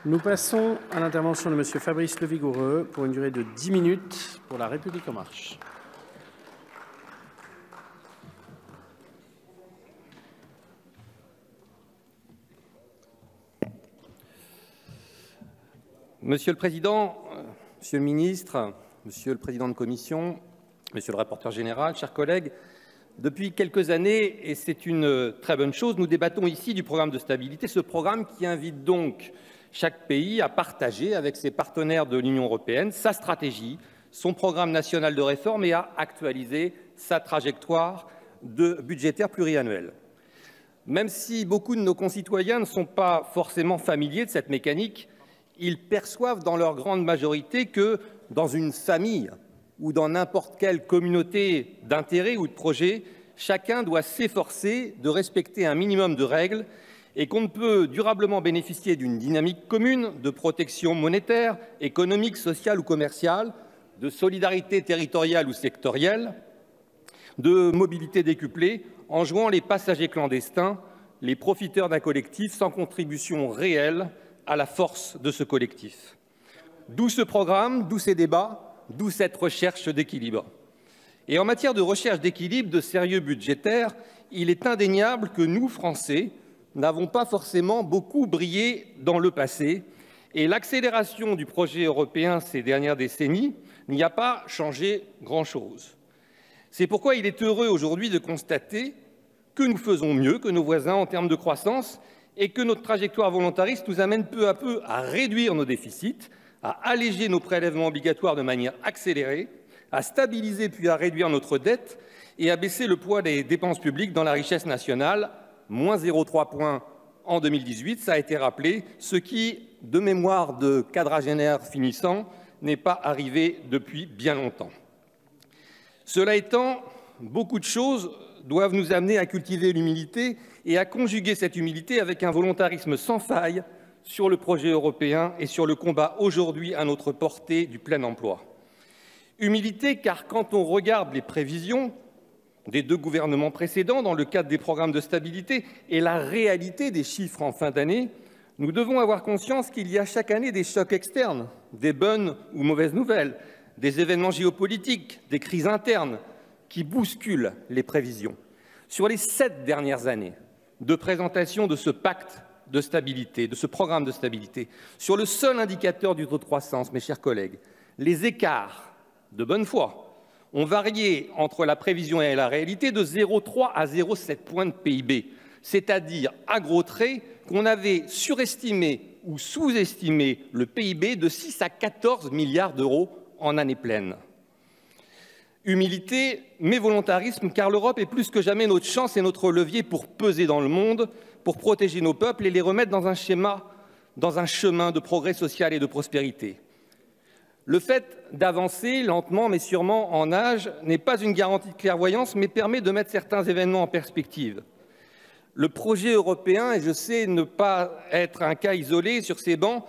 Nous passons à l'intervention de Monsieur Fabrice Levigoureux pour une durée de 10 minutes pour La République en marche. Monsieur le Président, Monsieur le Ministre, Monsieur le Président de Commission, Monsieur le Rapporteur général, chers collègues, depuis quelques années, et c'est une très bonne chose, nous débattons ici du programme de stabilité, ce programme qui invite donc chaque pays à partager avec ses partenaires de l'Union européenne sa stratégie, son programme national de réforme et à actualiser sa trajectoire budgétaire pluriannuelle. Même si beaucoup de nos concitoyens ne sont pas forcément familiers de cette mécanique, ils perçoivent dans leur grande majorité que dans une famille ou dans n'importe quelle communauté d'intérêts ou de projets, chacun doit s'efforcer de respecter un minimum de règles et qu'on ne peut durablement bénéficier d'une dynamique commune de protection monétaire, économique, sociale ou commerciale, de solidarité territoriale ou sectorielle, de mobilité décuplée, en jouant les passagers clandestins, les profiteurs d'un collectif sans contribution réelle à la force de ce collectif. D'où ce programme, d'où ces débats, d'où cette recherche d'équilibre. Et en matière de recherche d'équilibre, de sérieux budgétaire, il est indéniable que nous, Français, n'avons pas forcément beaucoup brillé dans le passé, et l'accélération du projet européen ces dernières décennies n'y a pas changé grand-chose. C'est pourquoi il est heureux aujourd'hui de constater que nous faisons mieux que nos voisins en termes de croissance et que notre trajectoire volontariste nous amène peu à peu à réduire nos déficits, à alléger nos prélèvements obligatoires de manière accélérée, à stabiliser puis à réduire notre dette et à baisser le poids des dépenses publiques dans la richesse nationale, moins 0,3 points en 2018, ça a été rappelé, ce qui, de mémoire de quadragénaire finissant, n'est pas arrivé depuis bien longtemps. Cela étant, beaucoup de choses doivent nous amener à cultiver l'humilité et à conjuguer cette humilité avec un volontarisme sans faille sur le projet européen et sur le combat aujourd'hui à notre portée du plein emploi. Humilité car quand on regarde les prévisions des deux gouvernements précédents dans le cadre des programmes de stabilité et la réalité des chiffres en fin d'année, nous devons avoir conscience qu'il y a chaque année des chocs externes, des bonnes ou mauvaises nouvelles, des événements géopolitiques, des crises internes qui bousculent les prévisions. Sur les 7 dernières années de présentation de ce pacte de stabilité, de ce programme de stabilité, sur le seul indicateur du taux de croissance, mes chers collègues, les écarts de bonne foi ont varié entre la prévision et la réalité de 0,3 à 0,7 points de PIB, c'est-à-dire, à gros traits, qu'on avait surestimé ou sous-estimé le PIB de 6 à 14 milliards d'euros en année pleine. Humilité, mais volontarisme, car l'Europe est plus que jamais notre chance et notre levier pour peser dans le monde, pour protéger nos peuples et les remettre dans un chemin de progrès social et de prospérité. Le fait d'avancer lentement mais sûrement en âge n'est pas une garantie de clairvoyance, mais permet de mettre certains événements en perspective. Le projet européen, et je sais ne pas être un cas isolé sur ces bancs,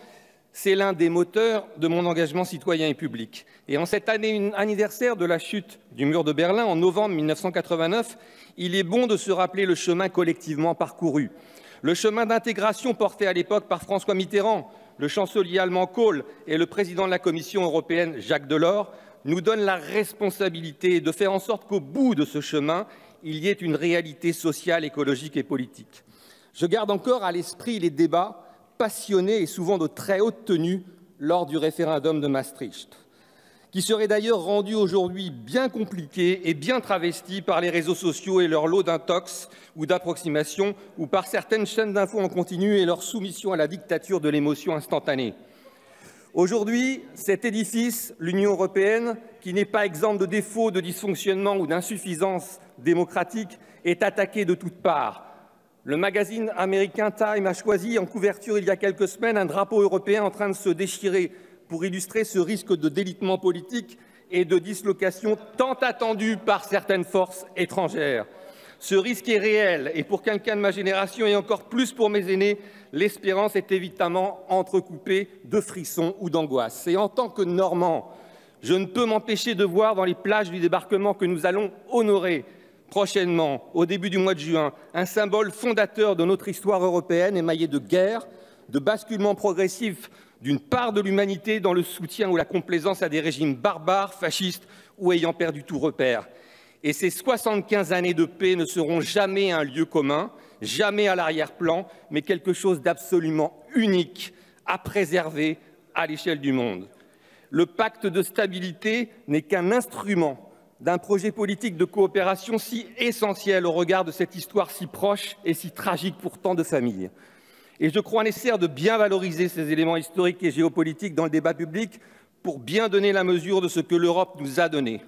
c'est l'un des moteurs de mon engagement citoyen et public. Et en cette année anniversaire de la chute du mur de Berlin en novembre 1989, il est bon de se rappeler le chemin collectivement parcouru. Le chemin d'intégration porté à l'époque par François Mitterrand, le chancelier allemand Kohl et le président de la Commission européenne Jacques Delors nous donnent la responsabilité de faire en sorte qu'au bout de ce chemin, il y ait une réalité sociale, écologique et politique. Je garde encore à l'esprit les débats passionnés et souvent de très haute tenue lors du référendum de Maastricht, qui serait d'ailleurs rendu aujourd'hui bien compliqué et bien travesti par les réseaux sociaux et leur lot d'intox ou d'approximations, ou par certaines chaînes d'infos en continu et leur soumission à la dictature de l'émotion instantanée. Aujourd'hui, cet édifice, l'Union européenne, qui n'est pas exempt de défauts, de dysfonctionnements ou d'insuffisances démocratiques, est attaqué de toutes parts. Le magazine américain Time a choisi en couverture il y a quelques semaines un drapeau européen en train de se déchirer pour illustrer ce risque de délitement politique et de dislocation tant attendu par certaines forces étrangères. Ce risque est réel et pour quelqu'un de ma génération et encore plus pour mes aînés, l'espérance est évidemment entrecoupée de frissons ou d'angoisse. Et en tant que Normand, je ne peux m'empêcher de voir dans les plages du débarquement que nous allons honorer prochainement, au début du mois de juin, un symbole fondateur de notre histoire européenne émaillé de guerre, de basculement progressif d'une part de l'humanité dans le soutien ou la complaisance à des régimes barbares, fascistes ou ayant perdu tout repère. Et ces 75 années de paix ne seront jamais un lieu commun, jamais à l'arrière-plan, mais quelque chose d'absolument unique à préserver à l'échelle du monde. Le pacte de stabilité n'est qu'un instrument d'un projet politique de coopération si essentiel au regard de cette histoire si proche et si tragique pour tant de familles. Et je crois nécessaire de bien valoriser ces éléments historiques et géopolitiques dans le débat public pour bien donner la mesure de ce que l'Europe nous a donné.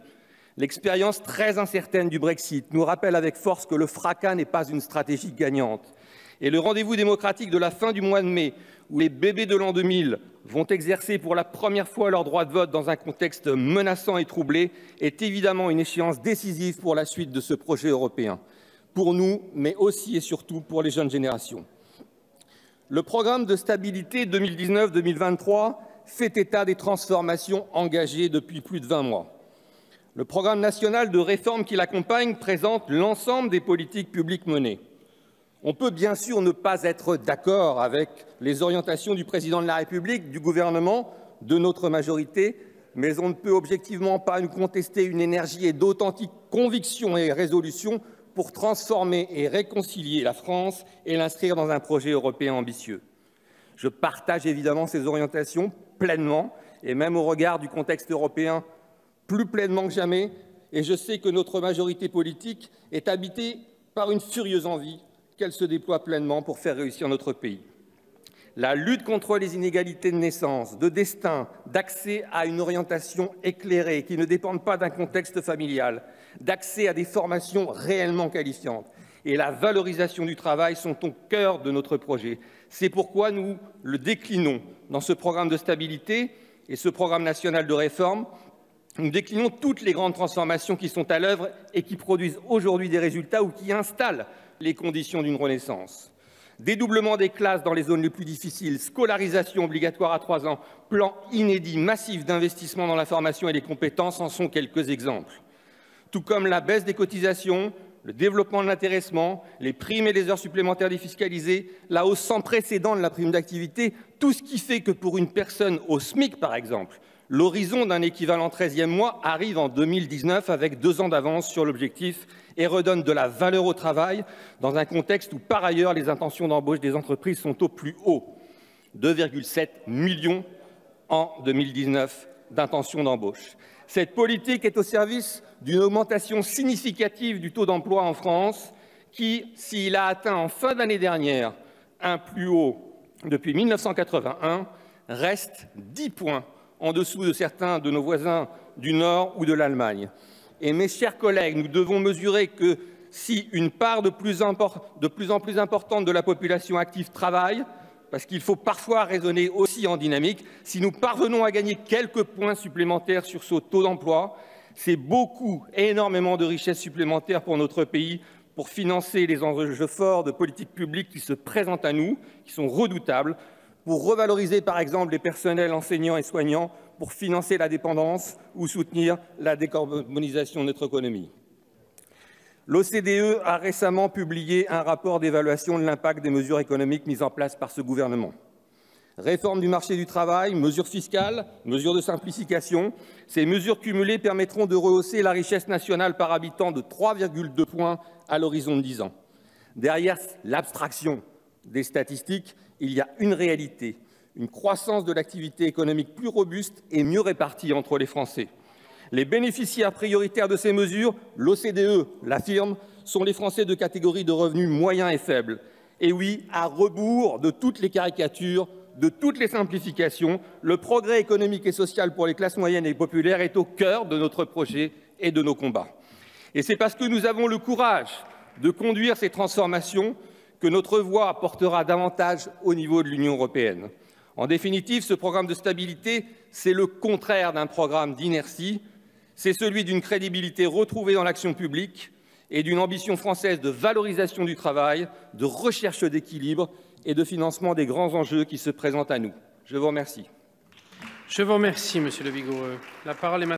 L'expérience très incertaine du Brexit nous rappelle avec force que le fracas n'est pas une stratégie gagnante. Et le rendez-vous démocratique de la fin du mois de mai, où les bébés de l'an 2000 vont exercer pour la première fois leur droit de vote dans un contexte menaçant et troublé, est évidemment une échéance décisive pour la suite de ce projet européen, pour nous, mais aussi et surtout pour les jeunes générations. Le programme de stabilité 2019-2023 fait état des transformations engagées depuis plus de 20 mois. Le programme national de réforme qui l'accompagne présente l'ensemble des politiques publiques menées. On peut bien sûr ne pas être d'accord avec les orientations du président de la République, du gouvernement, de notre majorité, mais on ne peut objectivement pas nous contester une énergie et d'authentiques convictions et résolutions pour transformer et réconcilier la France et l'inscrire dans un projet européen ambitieux. Je partage évidemment ces orientations pleinement, et même au regard du contexte européen, plus pleinement que jamais, et je sais que notre majorité politique est habitée par une furieuse envie qu'elle se déploie pleinement pour faire réussir notre pays. La lutte contre les inégalités de naissance, de destin, d'accès à une orientation éclairée qui ne dépendent pas d'un contexte familial, d'accès à des formations réellement qualifiantes et la valorisation du travail sont au cœur de notre projet. C'est pourquoi nous le déclinons dans ce programme de stabilité et ce programme national de réforme. Nous déclinons toutes les grandes transformations qui sont à l'œuvre et qui produisent aujourd'hui des résultats ou qui installent les conditions d'une renaissance. Dédoublement des classes dans les zones les plus difficiles, scolarisation obligatoire à 3 ans, plan inédit massif d'investissement dans la formation et les compétences en sont quelques exemples. Tout comme la baisse des cotisations, le développement de l'intéressement, les primes et les heures supplémentaires défiscalisées, la hausse sans précédent de la prime d'activité, tout ce qui fait que pour une personne au SMIC, par exemple, l'horizon d'un équivalent 13e mois arrive en 2019 avec 2 ans d'avance sur l'objectif et redonne de la valeur au travail dans un contexte où, par ailleurs, les intentions d'embauche des entreprises sont au plus haut. 2,7 millions en 2019 d'intentions d'embauche. Cette politique est au service d'une augmentation significative du taux d'emploi en France qui, s'il a atteint en fin d'année dernière un plus haut depuis 1981, reste 10 points en dessous de certains de nos voisins du Nord ou de l'Allemagne. Et mes chers collègues, nous devons mesurer que si une part de plus en plus importante de la population active travaille, parce qu'il faut parfois raisonner aussi en dynamique, si nous parvenons à gagner quelques points supplémentaires sur ce taux d'emploi, c'est beaucoup, énormément de richesses supplémentaires pour notre pays, pour financer les enjeux forts de politique publique qui se présentent à nous, qui sont redoutables, pour revaloriser par exemple les personnels enseignants et soignants, pour financer la dépendance ou soutenir la décarbonisation de notre économie. L'OCDE a récemment publié un rapport d'évaluation de l'impact des mesures économiques mises en place par ce gouvernement. Réforme du marché du travail, mesures fiscales, mesures de simplification, ces mesures cumulées permettront de rehausser la richesse nationale par habitant de 3,2 points à l'horizon de 10 ans. Derrière l'abstraction des statistiques, il y a une réalité, une croissance de l'activité économique plus robuste et mieux répartie entre les Français. Les bénéficiaires prioritaires de ces mesures, l'OCDE l'affirme, sont les Français de catégorie de revenus moyens et faibles. Et oui, à rebours de toutes les caricatures, de toutes les simplifications, le progrès économique et social pour les classes moyennes et populaires est au cœur de notre projet et de nos combats. Et c'est parce que nous avons le courage de conduire ces transformations que notre voix portera davantage au niveau de l'Union européenne. En définitive, ce programme de stabilité, c'est le contraire d'un programme d'inertie, c'est celui d'une crédibilité retrouvée dans l'action publique et d'une ambition française de valorisation du travail, de recherche d'équilibre et de financement des grands enjeux qui se présentent à nous. Je vous remercie. Je vous remercie, Monsieur Le Vigoureux. La parole est maintenant